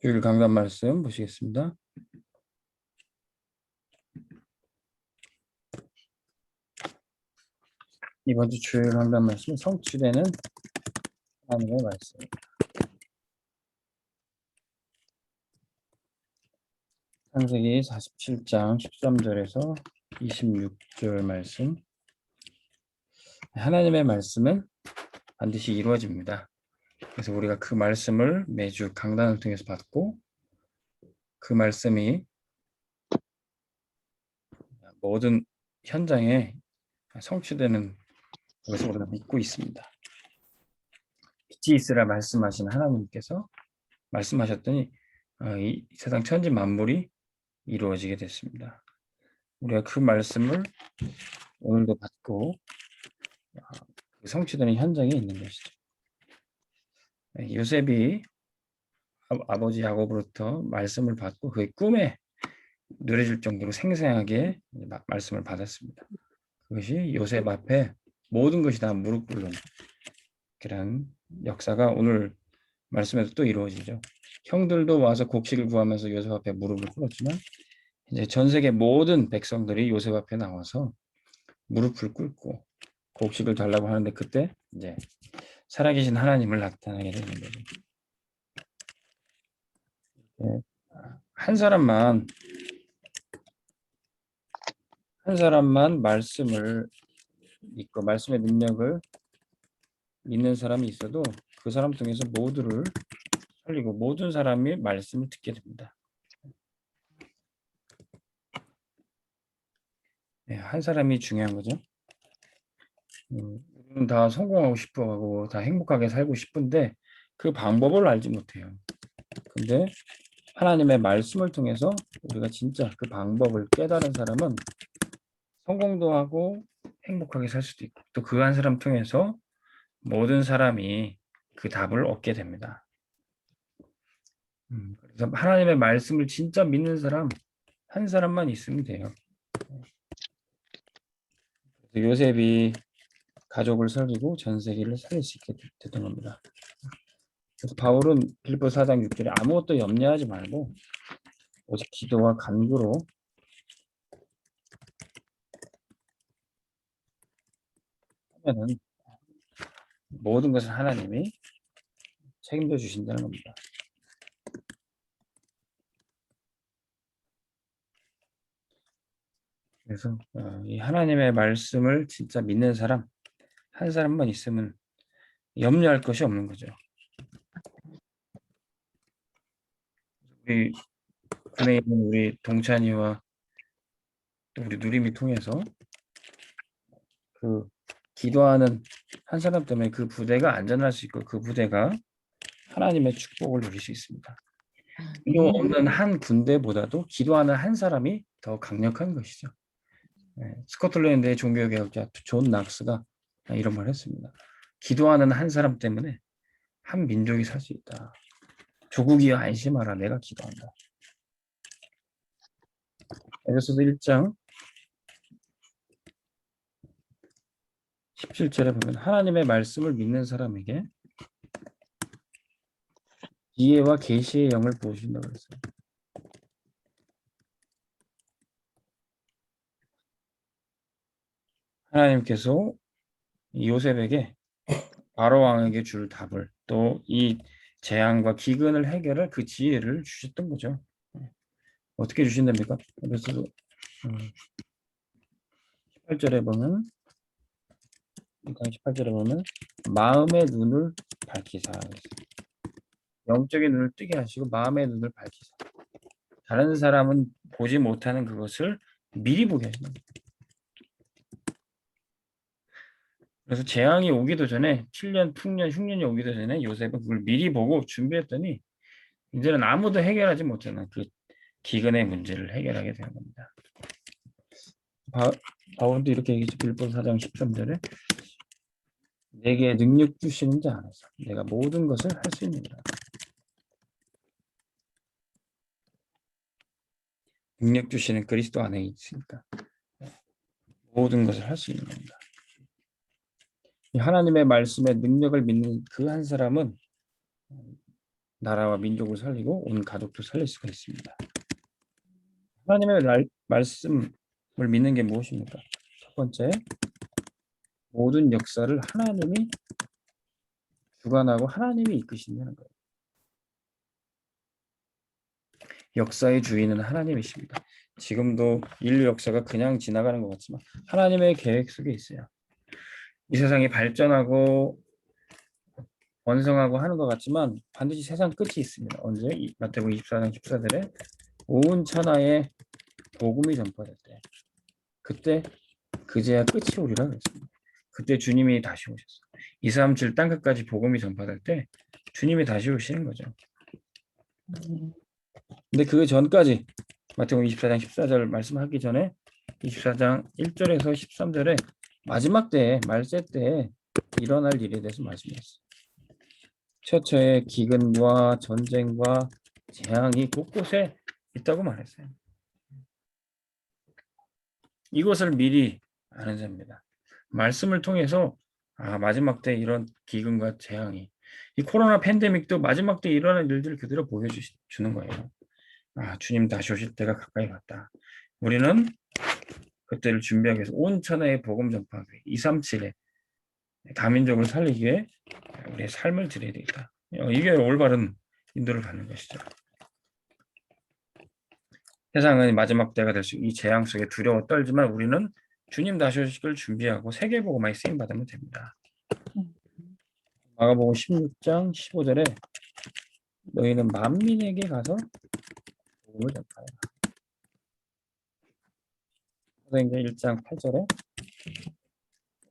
주일 강단 말씀 보시겠습니다. 이번 주 주일 강단 말씀은 성취되는 하나님의 말씀입니다. 창세기 47장 13절에서 26절 말씀. 하나님의 말씀은 반드시 이루어집니다. 그래서 우리가 그 말씀을 매주 강단을 통해서 받고 그 말씀이 모든 현장에 성취되는 것을 우리가 믿고 있습니다. 빛이 있으라 말씀하신 하나님께서 말씀하셨더니 이 세상 천지 만물이 이루어지게 됐습니다. 우리가 그 말씀을 오늘도 받고 성취되는 현장에 있는 것이죠. 요셉이 아버지 야곱으로부터 말씀을 받고 그의 꿈에 누려질 정도로 생생하게 말씀을 받았습니다. 그것이 요셉 앞에 모든 것이 다 무릎 꿇는 그런 역사가 오늘 말씀에서 또 이루어지죠. 형들도 와서 곡식을 구하면서 요셉 앞에 무릎을 꿇었지만 이제 전 세계 모든 백성들이 요셉 앞에 나와서 무릎을 꿇고 곡식을 달라고 하는데 그때 이제 살아계신 하나님을 나타나게 되는 거죠. 한 사람만 말씀을 믿고 말씀의 능력을 믿는 사람이 있어도 그 사람 통해서 모두를 살리고 모든 사람이 말씀을 듣게 됩니다. 한 사람이 중요한 거죠. 우리는 다 성공하고 싶어하고 다 행복하게 살고 싶은데 그 방법을 알지 못해요. 근데 하나님의 말씀을 통해서 우리가 진짜 그 방법을 깨달은 사람은 성공도 하고 행복하게 살 수도 있고 또 그 한 사람 통해서 모든 사람이 그 답을 얻게 됩니다. 그래서 하나님의 말씀을 진짜 믿는 사람 한 사람만 있으면 돼요. 그래서 요셉이 가족을 살리고 전 세계를 살릴 수 있게 됐던 겁니다. 그래서 바울은 빌립보 4장 6절에 아무것도 염려하지 말고 오직 기도와 간구로 하면은 모든 것을 하나님이 책임져 주신다는 겁니다. 그래서 이 하나님의 말씀을 진짜 믿는 사람 한 사람만 있으면 염려할 것이 없는 거죠. 우리 군에 있는 우리 동찬이와 또 우리 누림이 통해서 그 기도하는 한 사람 때문에 그 부대가 안전할 수 있고 그 부대가 하나님의 축복을 누릴 수 있습니다. 기도 없는 한 군대보다도 기도하는 한 사람이 더 강력한 것이죠. 스코틀랜드의 종교개혁자 존 낙스가 이런 말을 했습니다. 기도하는 한 사람 때문에 한 민족이 살 수 있다. 조국이여 안심하라. 내가 기도한다. 에베소서 1장 17절에 보면 하나님의 말씀을 믿는 사람에게 지혜와 계시의 영을 부어주신다고 했어요. 하나님께서 요셉에게 바로 왕에게 줄 답을 또 이 재앙과 기근을 해결할 그 지혜를 주셨던 거죠. 어떻게 주신답니까? 그래서 18절에 보면 마음의 눈을 밝히사 영적인 눈을 뜨게 하시고 마음의 눈을 밝히사 다른 사람은 보지 못하는 그것을 미리 보게 하시는 거예요. 그래서 재앙이 오기도 전에 7년, 풍년, 흉년이 오기도 전에 요셉은 그걸 미리 보고 준비했더니 이제는 아무도 해결하지 못하는 그 기근의 문제를 해결하게 되는 겁니다. 바울도 이렇게 얘기했죠. 빌립보 4장 13절에 내게 능력 주시는 자 안에서 내가 모든 것을 할 수 있느니라. 능력 주시는 그리스도 안에 있으니까 모든 것을 할 수 있는 겁니다. 하나님의 말씀에 능력을 믿는 그 한 사람은 나라와 민족을 살리고 온 가족도 살릴 수가 있습니다. 하나님의 말씀을 믿는 게 무엇입니까? 첫 번째, 모든 역사를 하나님이 주관하고 하나님이 이끄신다는 거예요. 역사의 주인은 하나님이십니다. 지금도 인류 역사가 그냥 지나가는 것 같지만 하나님의 계획 속에 있어요. 이 세상이 발전하고 번성하고 하는 것 같지만 반드시 세상 끝이 있습니다. 언제? 마태복음 24장 14절에 온 천하에 복음이 전파될 때, 그때 그제야 끝이 오리라 그랬습니다. 그때 주님이 다시 오셨어요. 237 땅끝까지 복음이 전파될 때 주님이 다시 오시는 거죠. 근데 그 전까지 마태복음 24장 14절 말씀하기 전에 24장 1절에서 13절에 마지막 때에 말세 때에 일어날 일에 대해서 말씀했어요. 처처에 기근과 전쟁과 재앙이 곳곳에 있다고 말했어요. 이것을 미리 아는 자입니다. 말씀을 통해서 마지막 때 이런 기근과 재앙이, 이 코로나 팬데믹도 마지막 때 일어날 일들을 그대로 보여주는 거예요. 주님 다시 오실 때가 가까이 왔다. 우리는 그때를 준비하기 위해서 온 천하에 복음 전파하기, 237에 다민족을 살리기 위해 우리의 삶을 드려야 되겠다. 이게 올바른 인도를 받는 것이죠. 세상은 마지막 때가 될 수, 이 재앙 속에 두려워 떨지만 우리는 주님 다시 오실 걸 준비하고 세계복음화에 쓰임 받으면 됩니다. 마가복음 16장 15절에 너희는 만민에게 가서 복음을 전파하라. 사도행전 1장 8절에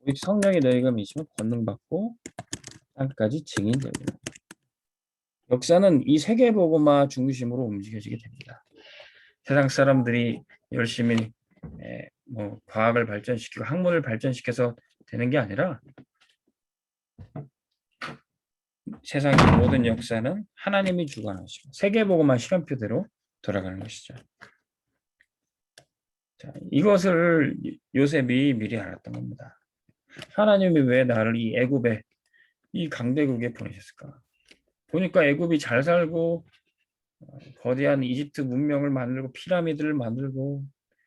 오직 성령이 너희가 믿으시면 권능 받고 땅까지 증인되리라. 역사는 이 세계복음화 중심으로 움직여지게 됩니다. 세상 사람들이 열심히 과학을 발전시키고 학문을 발전시켜서 되는 게 아니라 세상의 모든 역사는 하나님이 주관하시고 세계복음화 시간표대로 돌아가는 것이죠. 자, 이것을 요셉이 미리 알았던 겁니다. 하나님이 왜 나를 이 애굽에, 이 강대국에 보내셨을까? 보니까 애굽이 잘 살고 거대한 이집트 문명을 만들고 피라미드를 만들고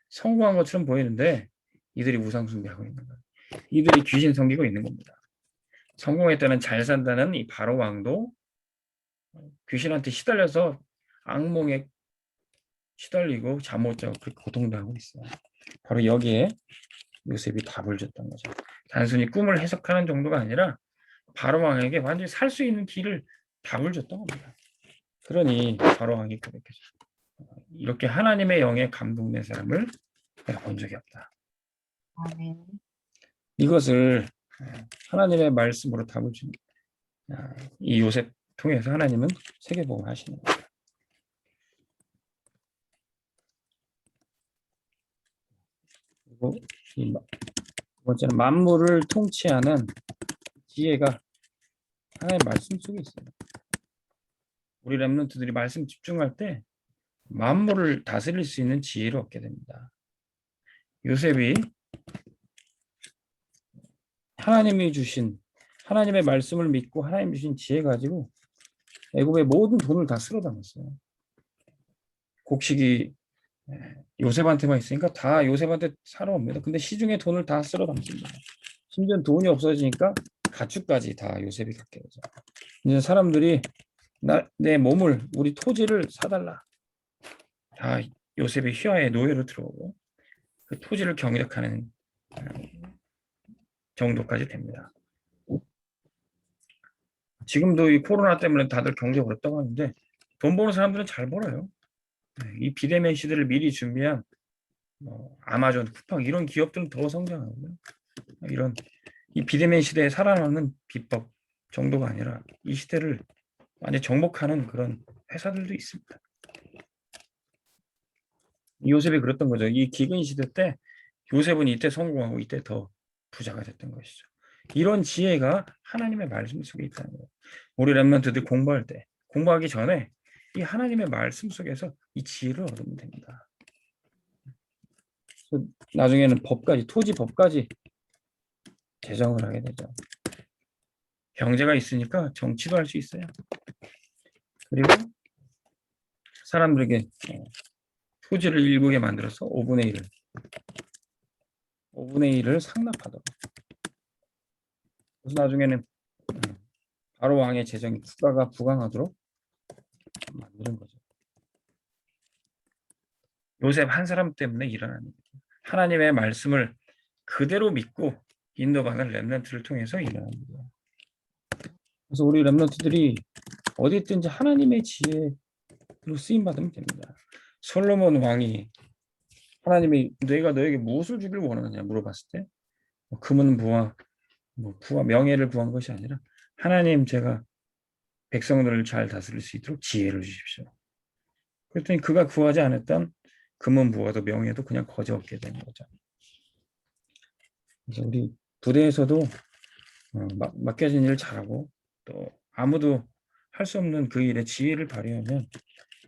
성공한 것처럼 보이는데 이들이 우상 숭배하고 있는 거예요. 이들이 귀신 섬기고 있는 겁니다. 성공했다는, 잘 산다는 이 바로 왕도 귀신한테 시달려서 악몽에 시달리고 잠 못 자고 그렇게 고통당하고 있어요. 바로 여기에 요셉이 답을 줬던 거죠. 단순히 꿈을 해석하는 정도가 아니라 바로 왕에게 완전히 살 수 있는 길을, 답을 줬던 겁니다. 그러니 바로 왕이 고백했죠. 이렇게 하나님의 영에 감동된 사람을 내가 본 적이 없다. 아멘. 이것을 하나님의 말씀으로 답을 준 이 요셉 통해서 하나님은 세계복음을 하시는 겁니다. 그리고 이 번째는 만물을 통치하는 지혜가 하나님의 말씀 속에 있어요. 우리 렘넌트들이 말씀 집중할 때 만물을 다스릴 수 있는 지혜를 얻게 됩니다. 요셉이 하나님이 주신, 하나님의 말씀을 믿고 하나님 주신 지혜 가지고 애굽의 모든 돈을 다 쓸어 담았어요. 곡식이 요셉한테만 있으니까 다 요셉한테 사러 옵니다. 근데 시중에 돈을 다 쓸어 담습니다. 심지어 돈이 없어지니까 가축까지 다 요셉이 갖게 되죠. 이제 사람들이 내 몸을, 우리 토지를 사달라. 다 요셉의 휘하에 노예로 들어오고 그 토지를 경작하는 정도까지 됩니다. 지금도 이 코로나 때문에 다들 경제 어렵다고 하는데 돈 버는 사람들은 잘 벌어요. 이 비대면 시대를 미리 준비한 아마존, 쿠팡 이런 기업들은 더 성장하고요. 이런 이 비대면 시대에 살아남는 비법 정도가 아니라 이 시대를 완전 정복하는 그런 회사들도 있습니다. 요셉이 그랬던 거죠. 이 기근 시대 때 요셉은 이때 성공하고 이때 더 부자가 됐던 것이죠. 이런 지혜가 하나님의 말씀 속에 있다는 거예요. 우리 렘넌트들 공부할 때, 공부하기 전에 이 하나님의 말씀 속에서 이 지혜를 얻으면 됩니다. 나중에는 법까지, 토지 법까지 제정을 하게 되죠. 경제가 있으니까 정치도 할 수 있어요. 그리고 사람들에게 토지를 일국에 만들어서 5분의 1을 상납하도록. 그래서 나중에는 바로 왕의 재정이 국가가 부강하도록 만드는 거죠. 요셉 한 사람 때문에 일어나는 거죠. 하나님의 말씀을 그대로 믿고 인도받은 렘넌트를 통해서 일어나는 거예요. 그래서 우리 렘넌트들이 어디 있든지 하나님의 지혜로 쓰임 받으면 됩니다. 솔로몬 왕이 하나님이 내가 너에게 무엇을 주길 원하느냐 물어봤을 때 금은 부와 부와 명예를 구한 것이 아니라 하나님 제가 백성들을 잘 다스릴 수 있도록 지혜를 주십시오. 그랬더니 그가 구하지 않았던 금은 부와도 명예도 그냥 거저 얻게 되는 거죠. 그래서 우리 부대에서도 맡겨진 일을 잘하고 또 아무도 할 수 없는 그 일에 지혜를 발휘하면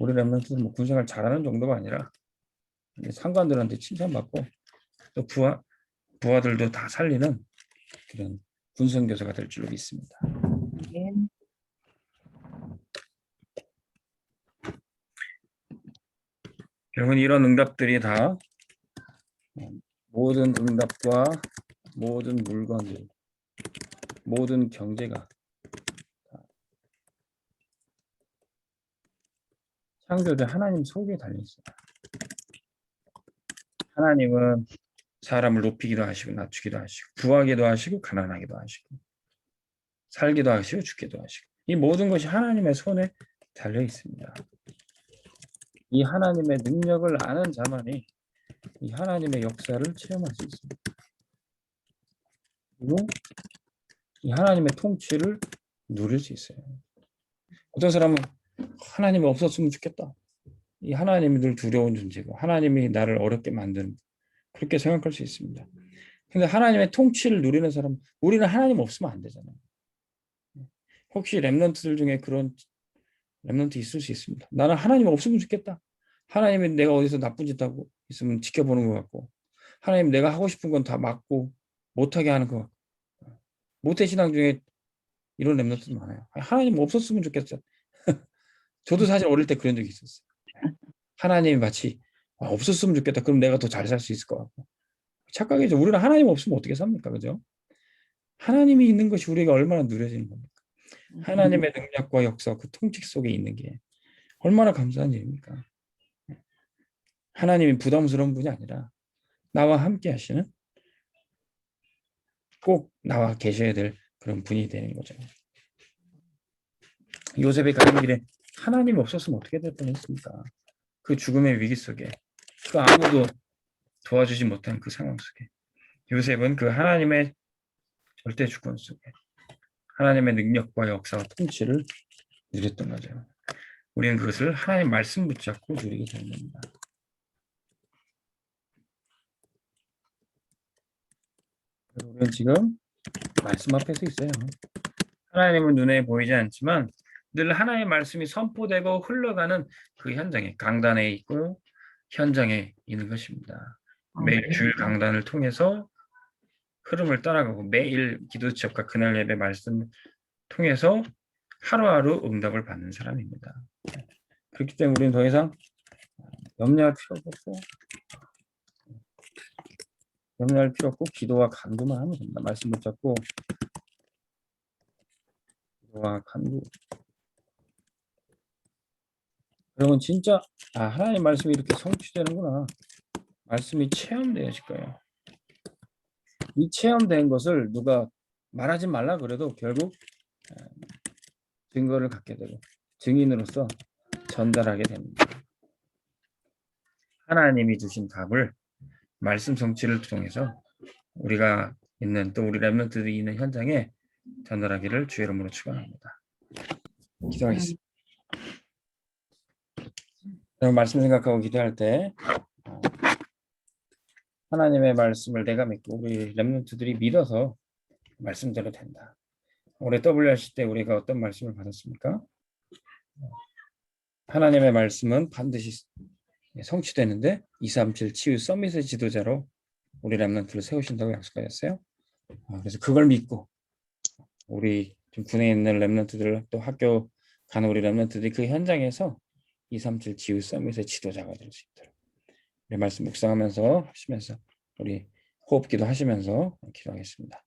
우리 렘넌트는 뭐 군생활 잘하는 정도가 아니라 상관들한테 칭찬받고 또 부하들도 다 살리는 그런 군선교사가 될 줄로 믿습니다. 네. 결국은 이런 응답들이 다 모든 응답과 모든 물건들, 모든 경제가 창조주 하나님 속에 달려있어요. 하나님은 사람을 높이기도 하시고 낮추기도 하시고 부하기도 하시고 가난하기도 하시고 살기도 하시고 죽기도 하시고 이 모든 것이 하나님의 손에 달려 있습니다. 이 하나님의 능력을 아는 자만이 이 하나님의 역사를 체험할 수 있습니다. 그리고 이 하나님의 통치를 누릴 수 있어요. 어떤 사람은 하나님이 없었으면 좋겠다. 이 하나님이 늘 두려운 존재고 하나님이 나를 어렵게 만드는 그렇게 생각할 수 있습니다. 근데 하나님의 통치를 누리는 사람, 우리는 하나님 없으면 안 되잖아요. 혹시 렘넌트들 중에 그런 렘넌트 있을 수 있습니다. 나는 하나님 없으면 좋겠다. 하나님이 내가 어디서 나쁜 짓 하고 있으면 지켜보는 것 같고 하나님 내가 하고 싶은 건 다 막고 못하게 하는 것 같고 모태신앙 중에 이런 렘넌트도 많아요. 하나님 없었으면 좋겠어. 저도 사실 어릴 때 그런 적이 있었어요. 하나님이 마치 없었으면 좋겠다. 그럼 내가 더 잘 살 수 있을 것 같고 착각이죠. 우리는 하나님 없으면 어떻게 삽니까? 그죠? 하나님이 있는 것이 우리가 얼마나 누려지는 겁니까? 하나님의 능력과 역사, 그 통치 속에 있는 게 얼마나 감사한 일입니까? 하나님이 부담스러운 분이 아니라 나와 함께 하시는 꼭 나와 계셔야 될 그런 분이 되는 거죠. 요셉이 가는 길에 하나님 없었으면 어떻게 될 뻔했습니까? 그 죽음의 위기 속에 그 아무도 도와주지 못한 그 상황 속에 요셉은 그 하나님의 절대 주권 속에 하나님의 능력과 역사와 통치를 누렸던 거죠. 우리는 그것을 하나님 말씀 붙잡고 누리게 되는 겁니다. 우리는 지금 말씀 앞에 서 있어요. 하나님은 눈에 보이지 않지만 늘 하나님의 말씀이 선포되고 흘러가는 그 현장에 강단에 있고 현장에 있는 것입니다. 매일 주일 강단을 통해서 흐름을 따라가고 매일 기도 지역과 그날 예배 말씀 통해서 하루하루 응답을 받는 사람입니다. 그렇기 때문에 우리는 더 이상 염려할 필요 없고 기도와 간구만 하면 됩니다. 말씀 붙잡고 기도와 간구. 여러분 진짜 하나님 말씀이 이렇게 성취되는구나. 말씀이 체험되어질 거예요. 이 체험된 것을 누가 말하지 말라 그래도 결국 증거를 갖게 되고 증인으로서 전달하게 됩니다. 하나님이 주신 답을 말씀 성취를 통해서 우리가 있는 또 우리 렘넌트들이 있는 현장에 전달하기를 주의 이름으로 축원합니다. 기도하겠습니다. 말씀 생각하고 기도할 때 하나님의 말씀을 내가 믿고 우리 렘넌트들이 믿어서 말씀대로 된다. 올해 WRC 때 우리가 어떤 말씀을 받았습니까? 하나님의 말씀은 반드시 성취되는데 237 치유 서밋의 지도자로 우리 렘넌트를 세우신다고 약속하셨어요. 그래서 그걸 믿고 우리 좀 군에 있는 렘넌트들 또 학교 간혹 우리 렘넌트들이 그 현장에서 237 지우 서밋의 지도자가 될 수 있도록 우리 말씀 묵상하면서 하시면서 우리 호흡기도 하시면서 기도하겠습니다.